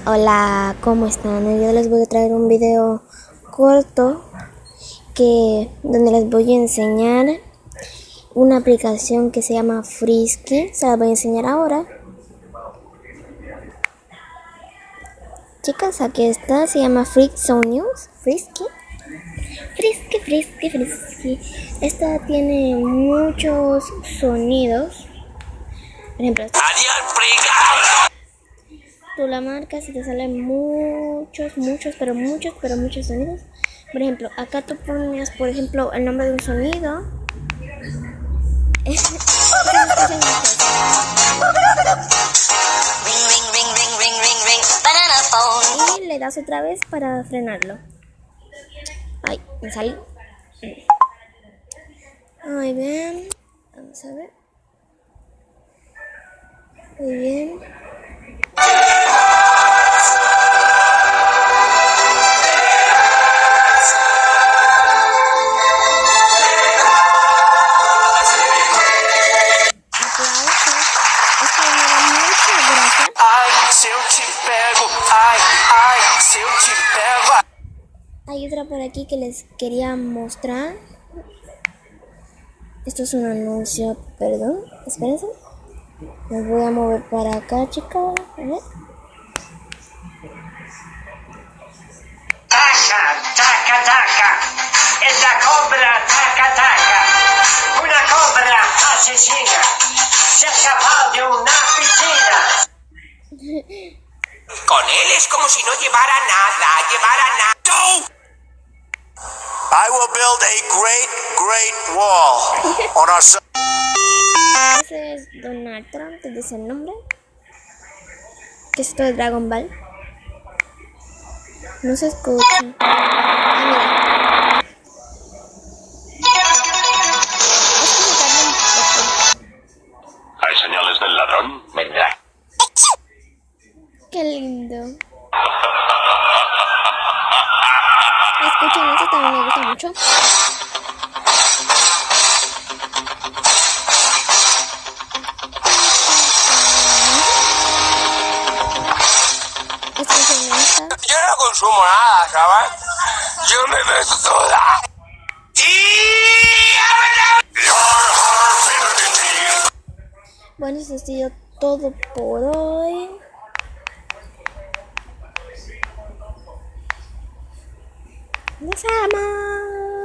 Hola, ¿cómo están? Hoy día les voy a traer un video corto donde les voy a enseñar una aplicación que se llama Frisky. Se la voy a enseñar ahora. Chicas, aquí está, se llama Sonidos. Frisky. Esta tiene muchos sonidos. Por ejemplo, tú la marcas y te salen muchos sonidos. Por ejemplo, acá tú pones, por ejemplo, el nombre de un sonido. Y le das otra vez para frenarlo. Ay, me salí. Muy bien. Vamos a ver. Muy bien. Hay otra por aquí que les quería mostrar. Esto es un anuncio, perdón, espérense. Me voy a mover para acá, chicos. Taca, es la cobra taca, una cobra asesina, se escapó de una piscina. Con él es como si no llevara nada. I will build a great wall on our side. Ese es Donald Trump, te dice el nombre. ¿Qué es esto de Dragon Ball? No se escucha. Hay señales del ladrón. Vendrá. Qué lindo. Escuchen, esto también me gusta mucho. Escuchen esta. Yo no consumo nada, ¿sabes? Yo me meto toda. Bueno, eso ha sido todo por hoy. Nos vemos.